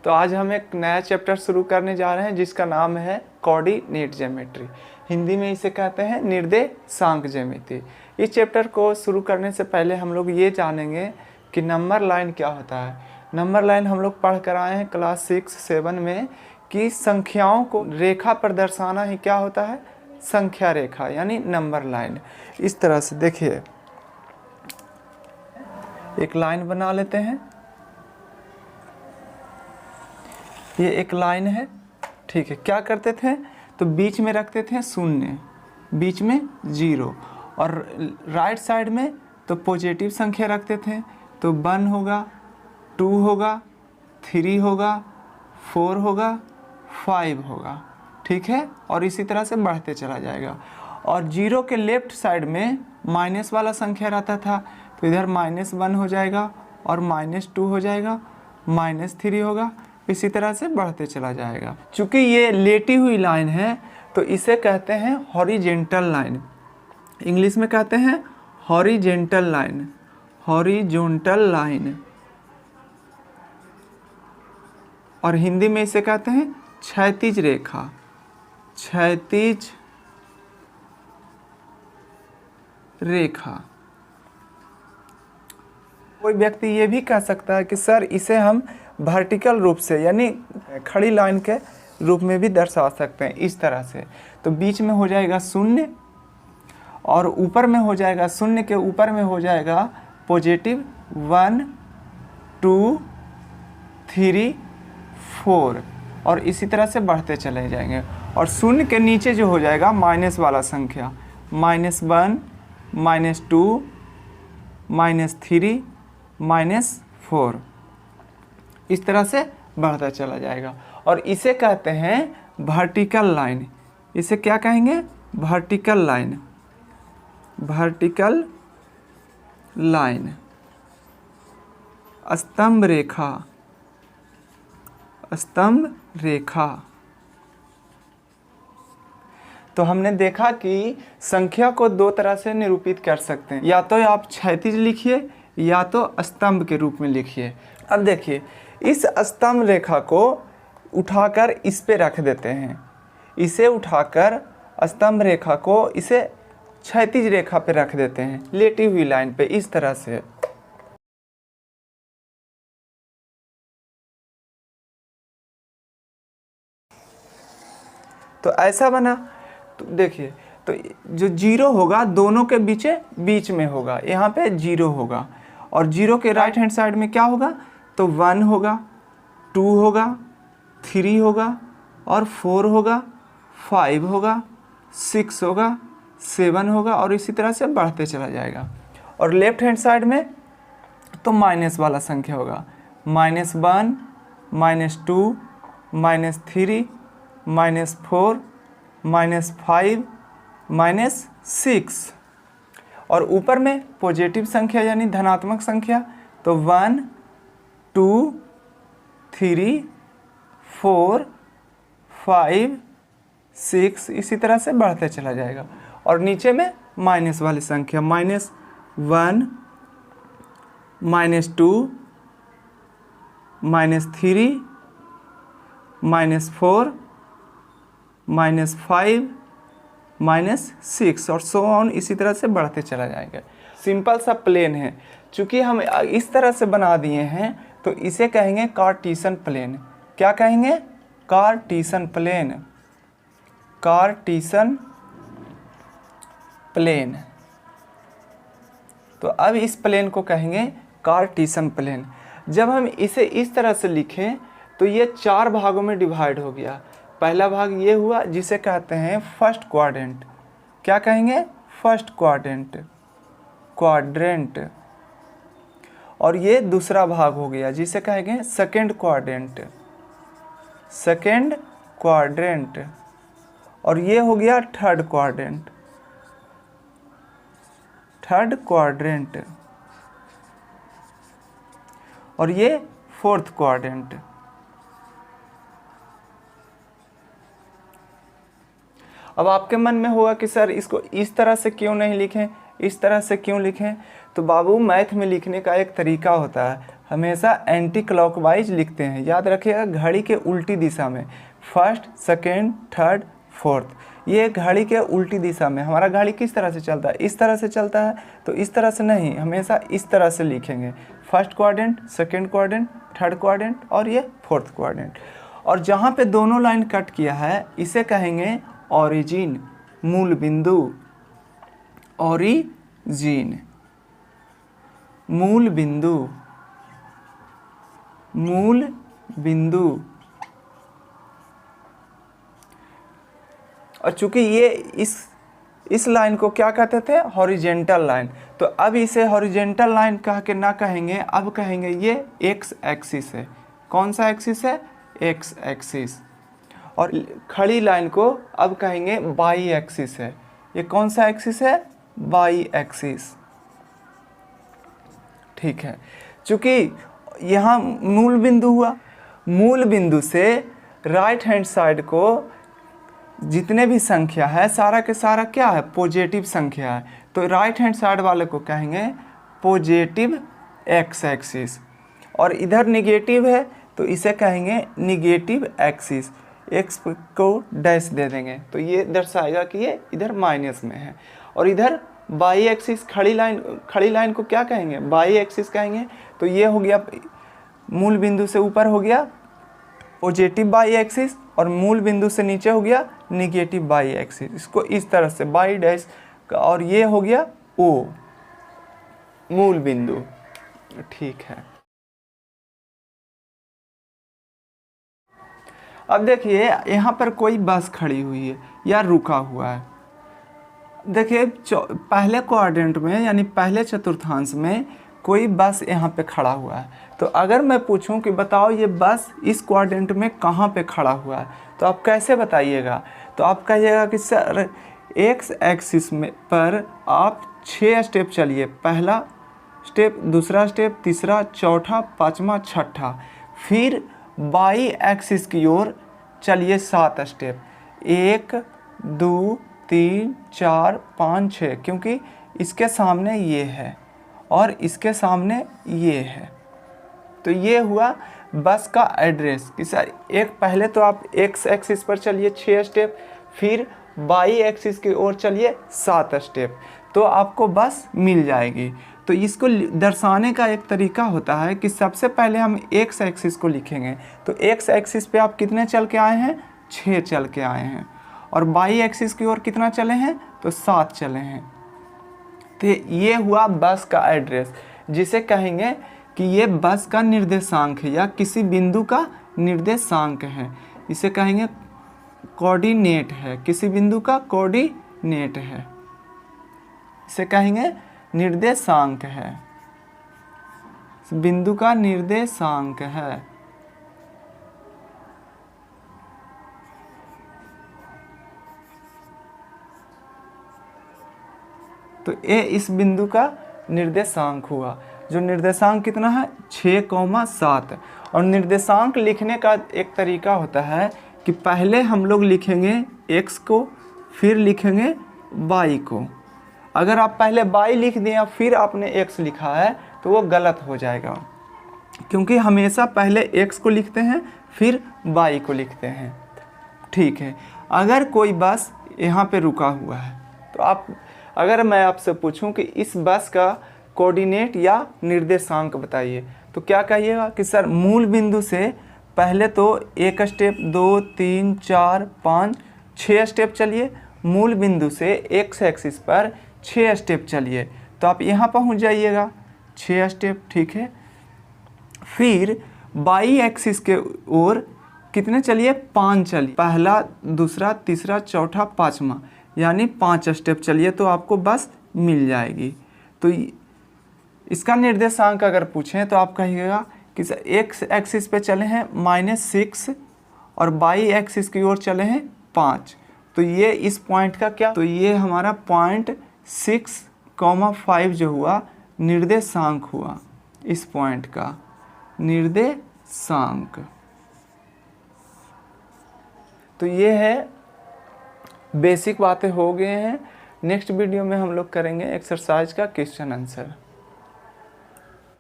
तो आज हम एक नया चैप्टर शुरू करने जा रहे हैं जिसका नाम है कोऑर्डिनेट ज्योमेट्री। हिंदी में इसे कहते हैं निर्देशांक ज्यामिति। इस चैप्टर को शुरू करने से पहले हम लोग ये जानेंगे कि नंबर लाइन क्या होता है। नंबर लाइन हम लोग पढ़ कर आए हैं क्लास 6-7 में कि संख्याओं को रेखा पर दर्शाना ही क्या होता है, संख्या रेखा यानी नंबर लाइन। इस तरह से देखिए, एक लाइन बना लेते हैं। ये एक लाइन है, ठीक है। क्या करते थे तो बीच में रखते थे 0, बीच में 0 और राइट साइड में तो पॉजिटिव संख्या रखते थे। तो 1 होगा, 2 होगा, 3 होगा, 4 होगा, 5 होगा, ठीक है। और इसी तरह से बढ़ते चला जाएगा। और 0 के लेफ्ट साइड में माइनस वाला संख्या रहता था, तो इधर -1 हो जाएगा और -2 हो जाएगा, -3 होगा, इसी तरह से बढ़ते चला जाएगा। चूँकि ये लेटी हुई लाइन है तो इसे कहते हैं हॉरिजेंटल लाइन। इंग्लिश में कहते हैं हॉरिजेंटल लाइन, हॉरिजॉन्टल लाइन। और हिंदी में इसे कहते हैं क्षैतिज रेखा, क्षैतिज रेखा। कोई व्यक्ति ये भी कह सकता है कि सर इसे हम वर्टिकल रूप से यानी खड़ी लाइन के रूप में भी दर्शा सकते हैं, इस तरह से। तो बीच में हो जाएगा 0 और ऊपर में हो जाएगा 0 के ऊपर में हो जाएगा पॉजिटिव 1, 2, 3, 4 और इसी तरह से बढ़ते चले जाएंगे। और 0 के नीचे जो हो जाएगा माइनस वाला संख्या, -1, -2, -3, -4, इस तरह से बढ़ता चला जाएगा। और इसे कहते हैं वर्टिकल लाइन। इसे क्या कहेंगे, वर्टिकल लाइन, वर्टिकल लाइन। स्तंभ रेखा, स्तंभ रेखा। तो हमने देखा कि संख्या को 2 तरह से निरूपित कर सकते हैं, या तो आप क्षैतिज लिखिए या तो स्तंभ के रूप में लिखिए। अब देखिए, इस स्तंभ रेखा को उठाकर इस पे रख देते हैं, इसे उठाकर स्तंभ रेखा को इसे क्षैतिज रेखा पे रख देते हैं, लेटी हुई लाइन पे, इस तरह से। तो ऐसा बना। तो देखिए, तो जो 0 होगा दोनों के बीच में होगा, यहाँ पे 0 होगा। और 0 के राइट हैंड साइड में क्या होगा, तो 1 होगा, 2 होगा, 3 होगा और 4 होगा, 5 होगा, 6 होगा, 7 होगा और इसी तरह से बढ़ते चला जाएगा। और लेफ्ट हैंड साइड में तो माइनस वाला संख्या होगा, -1, -2, -3, -4, -5, -6। और ऊपर में पॉजिटिव संख्या यानी धनात्मक संख्या, तो 1, 2, 3, 4, 5, 6, इसी तरह से बढ़ते चला जाएगा। और नीचे में माइनस वाली संख्या, -1, -2, -3, -4, -5, -6 और सो ऑन, इसी तरह से बढ़ते चला जाएगा। सिंपल सा प्लेन है। चूँकि हम इस तरह से बना दिए हैं तो इसे कहेंगे कार्टीशन प्लेन। क्या कहेंगे, कार्टीशन प्लेन, कार्टीशन प्लेन। तो अब इस प्लेन को कहेंगे कार्टीशन प्लेन। जब हम इसे इस तरह से लिखें तो ये 4 भागों में डिवाइड हो गया। पहला भाग ये हुआ जिसे कहते हैं फर्स्ट क्वाड्रेंट। क्या कहेंगे, फर्स्ट क्वाड्रेंट, क्वाड्रेंट। और ये दूसरा भाग हो गया जिसे कहेंगे सेकंड क्वाड्रेंट, सेकंड क्वाड्रेंट। और ये हो गया थर्ड क्वाड्रेंट, थर्ड क्वाड्रेंट। और ये फोर्थ क्वाड्रेंट। अब आपके मन में होगा कि सर इसको इस तरह से क्यों नहीं लिखें, इस तरह से क्यों लिखें। तो बाबू, मैथ में लिखने का एक तरीका होता है। हमेशा एंटी क्लॉकवाइज लिखते हैं। याद रखिएगा, घड़ी के उल्टी दिशा में, फर्स्ट, सेकेंड, थर्ड, फोर्थ, ये घड़ी के उल्टी दिशा में। हमारा घड़ी किस तरह से चलता है? इस तरह से चलता है, तो इस तरह से नहीं, हमेशा इस तरह से लिखेंगे। First quadrant, second quadrant, third quadrant और ये फोर्थ क्वाड्रेंट। और जहाँ पे दोनों लाइन कट किया है इसे कहेंगे ओरिजिन, मूल बिंदु। ओरिजिन, मूल बिंदु, मूल बिंदु। और चूंकि ये इस लाइन को क्या कहते थे? Horizontal line. तो अब इसे हॉरिजेंटल लाइन कह के ना कहेंगे, अब कहेंगे ये एक्स एक्सिस है। कौन सा एक्सिस है? X axis. और खड़ी लाइन को अब कहेंगे बाई एक्सिस है। ये कौन सा एक्सिस है? By axis. ठीक है, चूंकि यहाँ मूल बिंदु हुआ, मूल बिंदु से राइट हैंड साइड को जितने भी संख्या है सारा के सारा क्या है? पॉजिटिव संख्या है। तो राइट हैंड साइड वाले को कहेंगे पॉजिटिव एक्स एक्सिस। और इधर निगेटिव है तो इसे कहेंगे निगेटिव एक्सिस। एक्स को डैश दे देंगे तो ये दर्शाएगा कि ये इधर माइनस में है। और इधर बाई एक्सिस, खड़ी लाइन को क्या कहेंगे? बाई एक्सिस कहेंगे। तो ये हो गया मूल बिंदु से ऊपर हो गया पॉजिटिव बाई एक्सिस और मूल बिंदु से नीचे हो गया निगेटिव बाई एक्सिस। इसको इस तरह से बाई डैश, और ये हो गया ओ, मूल बिंदु। ठीक है, अब देखिए यहाँ पर कोई बस खड़ी हुई है या रुका हुआ है। देखिए पहले क्वाड्रेंट में यानी पहले चतुर्थांश में कोई बस यहाँ पे खड़ा हुआ है। तो अगर मैं पूछूं कि बताओ ये बस इस क्वाड्रेंट में कहाँ पे खड़ा हुआ है, तो आप कैसे बताइएगा? तो आप कहिएगा कि सर एक्स एक्सिस में पर आप 6 स्टेप चलिए। पहला स्टेप, दूसरा स्टेप, तीसरा, चौथा, पाँचवा, छठा। फिर बाई एक्सिस की ओर चलिए 7 स्टेप, 1 2 3 4 5 6, क्योंकि इसके सामने ये है और इसके सामने ये है। तो ये हुआ बस का एड्रेस कि सर एक पहले तो आप एक्स एक्सिस पर चलिए 6 स्टेप, फिर बाई एक्सिस की ओर चलिए 7 स्टेप, तो आपको बस मिल जाएगी। तो इसको दर्शाने का एक तरीका होता है कि सबसे पहले हम एक्स एक्सिस को लिखेंगे। तो एक्स एक्सिस पे आप कितने चल के आए हैं? 6 चल के आए हैं। और बाई एक्सिस की ओर कितना चले हैं? तो 7 चले हैं। तो ये हुआ बस का एड्रेस, जिसे कहेंगे कि ये बस का निर्देशांक है या किसी बिंदु का निर्देशांक है। इसे कहेंगे कोऑर्डिनेट है, किसी बिंदु का कोऑर्डिनेट है, इसे कहेंगे निर्देशांक है, बिंदु का निर्देशांक है। तो ये इस बिंदु का निर्देशांक हुआ, जो निर्देशांक कितना है? 6,7। और निर्देशांक लिखने का एक तरीका होता है कि पहले हम लोग लिखेंगे x को, फिर लिखेंगे y को। अगर आप पहले y लिख दें या फिर आपने x लिखा है तो वो गलत हो जाएगा, क्योंकि हमेशा पहले x को लिखते हैं फिर y को लिखते हैं। ठीक है, अगर कोई बस यहाँ पे रुका हुआ है तो आप, अगर मैं आपसे पूछूं कि इस बस का कोऑर्डिनेट या निर्देशांक बताइए, तो क्या कहिएगा कि सर मूल बिंदु से पहले तो 1 स्टेप, 2 3 4 5 6 स्टेप चलिए। मूल बिंदु से एक्स एक्सिस पर 6 स्टेप चलिए, तो आप यहाँ पहुँच जाइएगा 6 स्टेप। ठीक है, फिर बाई एक्सिस के ओर कितने चलिए? 5 चलिए। पहला, दूसरा, तीसरा, चौथा, पाँचवा, यानी 5 स्टेप चलिए तो आपको बस मिल जाएगी। तो इसका निर्देशांक अगर पूछें तो आप कहिएगा कि एक्स एक्सिस पे चले हैं -6 और बाई एक्सिस की ओर चले हैं 5। तो ये इस पॉइंट का क्या? तो ये हमारा पॉइंट 6,5 जो हुआ निर्देशांक हुआ, इस पॉइंट का निर्देशांक। तो ये है, बेसिक बातें हो गए हैं। नेक्स्ट वीडियो में हम लोग करेंगे एक्सरसाइज का क्वेश्चन आंसर।